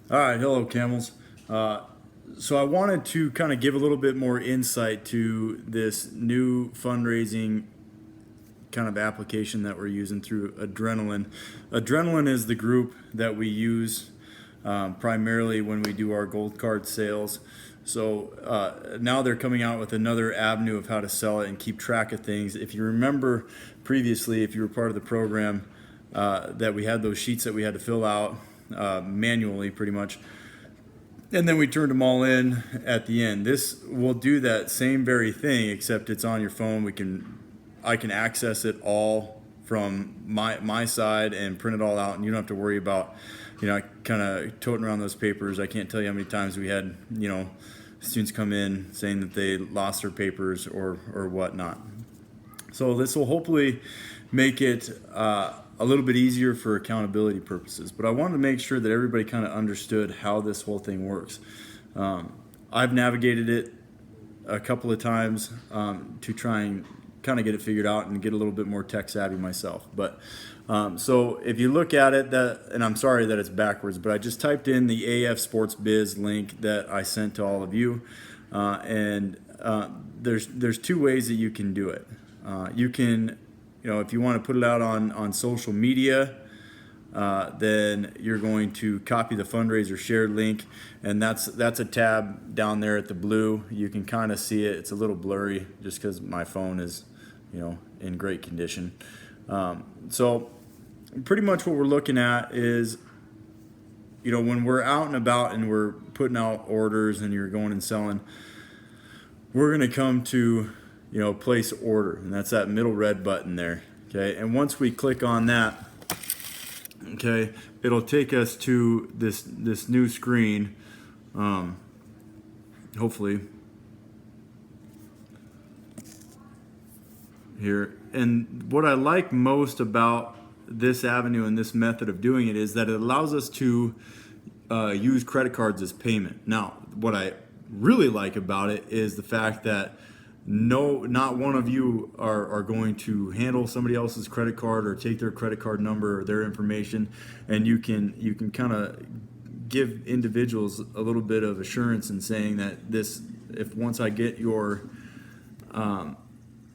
All right, hello, camels. So I wanted to kind of give a little bit more insight to this new fundraising kind of application that we're using through Adrenaline. Adrenaline is the group that we use primarily when we do our gold card sales. So now they're coming out with another avenue of how to sell it and keep track of things. If you remember previously, if you were part of the program, that we had those sheets that we had to fill out manually pretty much, and then we turned them all in at the end. This will do that same very thing, except it's on your phone. I can access it all from my side and print it all out, and you don't have to worry about, kind of toting around those papers. I can't tell you how many times we had, students come in saying that they lost their papers or whatnot. So this will hopefully make it a little bit easier for accountability purposes. But I wanted to make sure that everybody kind of understood how this whole thing works. I've navigated it a couple of times to try and kind of get it figured out and get a little bit more tech savvy myself. But so if you look at it, and I'm sorry that it's backwards, but I just typed in the AF Sports Biz link that I sent to all of you, and there's two ways that you can do it. You can, if you want to put it out on social media, then you're going to copy the fundraiser shared link, and that's a tab down there at the blue. You can kind of see it. It's a little blurry just because my phone is, in great condition. So pretty much what we're looking at is, when we're out and about and we're putting out orders and you're going and selling, we're going to come to place order, and that's that middle red button there. Okay, and once we click on that, okay, it'll take us to this new screen. Hopefully here. And what I like most about this avenue and this method of doing it is that it allows us to use credit cards as payment. Now, what I really like about it is the fact that not one of you are going to handle somebody else's credit card or take their credit card number or their information, and you can kind of give individuals a little bit of assurance in saying that if once I get your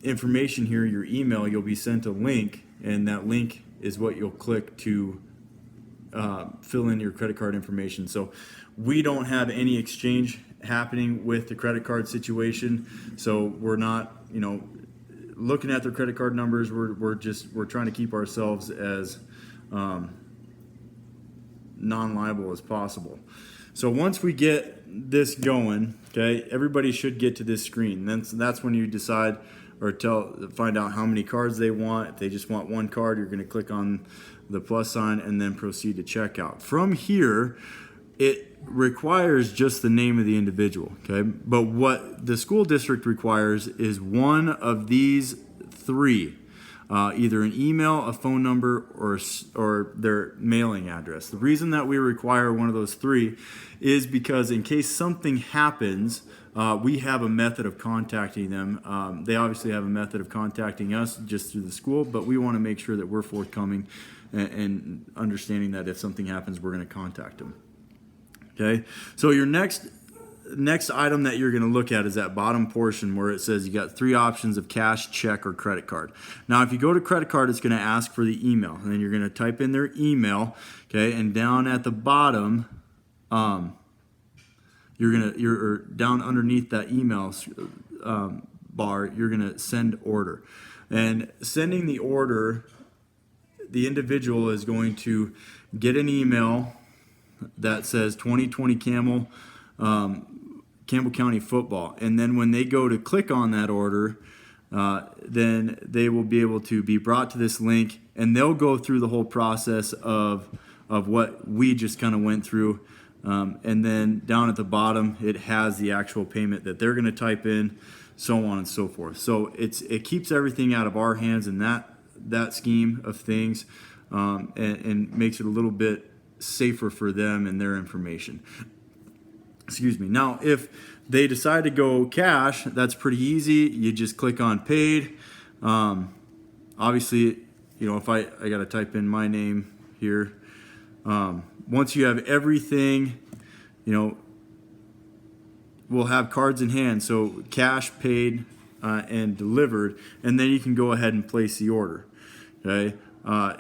information here, your email, you'll be sent a link, and that link is what you'll click to fill in your credit card information. So we don't have any exchange happening with the credit card situation, so we're not looking at their credit card numbers. We're trying to keep ourselves as non-liable as possible. So once we get this going, okay, everybody should get to this screen. That's when you decide or find out how many cards they want. If they just want one card, you're going to click on the plus sign and then proceed to checkout. From here, it requires just the name of the individual, okay? But what the school district requires is one of these three, either an email, a phone number, or their mailing address. The reason that we require one of those three is because in case something happens, we have a method of contacting them. They obviously have a method of contacting us just through the school, but we want to make sure that we're forthcoming and understanding that if something happens, we're going to contact them. Okay, so your next item that you're going to look at is that bottom portion where it says you got three options of cash, check, or credit card. Now, if you go to credit card, it's going to ask for the email, and then you're going to type in their email. Okay, and down at the bottom, you're down underneath that email bar, you're going to send order, and sending the order, the individual is going to get an email that says 2020 Campbell County football, and then when they go to click on that order, then they will be able to be brought to this link, and they'll go through the whole process of what we just kind of went through, and then down at the bottom it has the actual payment that they're going to type in, so on and so forth. So it keeps everything out of our hands in that scheme of things, and makes it a little bit safer for them and their information. Excuse me. Now, if they decide to go cash, that's pretty easy. You just click on paid. Obviously, if I got to type in my name here, once you have everything, we'll have cards in hand, so cash paid and delivered, and then you can go ahead and place the order. Okay.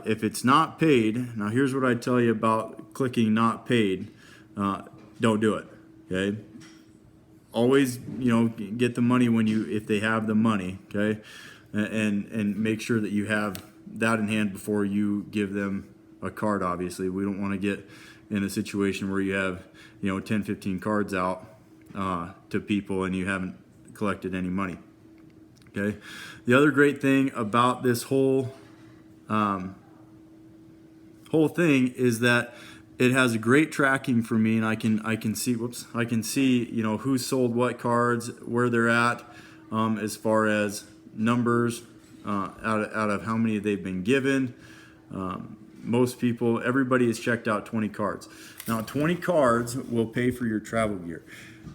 If it's not paid, now here's what I tell you about clicking not paid. Don't do it. Okay. Always, get the money if they have the money. Okay. And make sure that you have that in hand before you give them a card. Obviously, we don't want to get in a situation where you have 10, 15 cards out to people and you haven't collected any money. Okay. The other great thing about this whole thing is that it has a great tracking for me, and I can see who sold what cards, where they're at, as far as numbers out of how many they've been given. Everybody has checked out 20 cards. Now 20 cards will pay for your travel gear.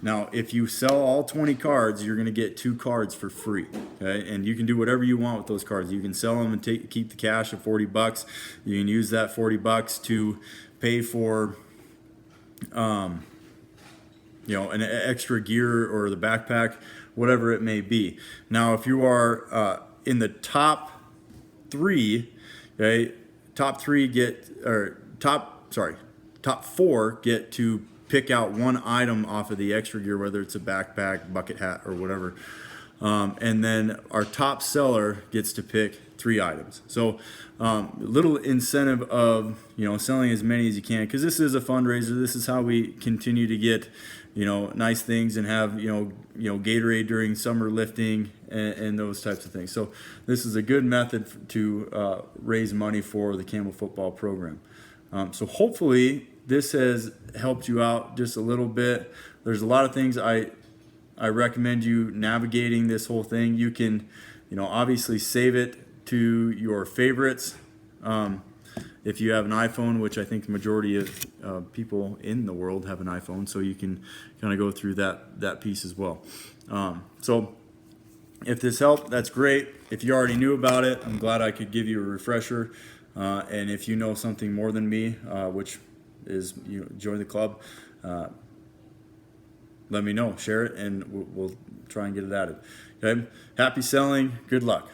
Now, if you sell all 20 cards, you're going to get 2 cards for free. Okay, and you can do whatever you want with those cards. You can sell them and keep the cash of $40. You can use that $40 to pay for, an extra gear or the backpack, whatever it may be. Now, if you are in the top 3, okay, top 4 get to pick out one item off of the extra gear, whether it's a backpack, bucket hat, or whatever. And then our top seller gets to pick 3 items. So little incentive of, selling as many as you can, because this is a fundraiser. This is how we continue to get, nice things and have, Gatorade during summer lifting and those types of things. So this is a good method to raise money for the Campbell football program. So hopefully this has helped you out just a little bit. There's a lot of things I recommend you navigating this whole thing. You can, obviously save it to your favorites. If you have an iPhone, which I think the majority of people in the world have an iPhone, so you can kind of go through that piece as well. So if this helped, that's great. If you already knew about it, I'm glad I could give you a refresher. And if you know something more than me, which is join the club, let me know, share it, and we'll try and get it added. Okay, happy selling, good luck.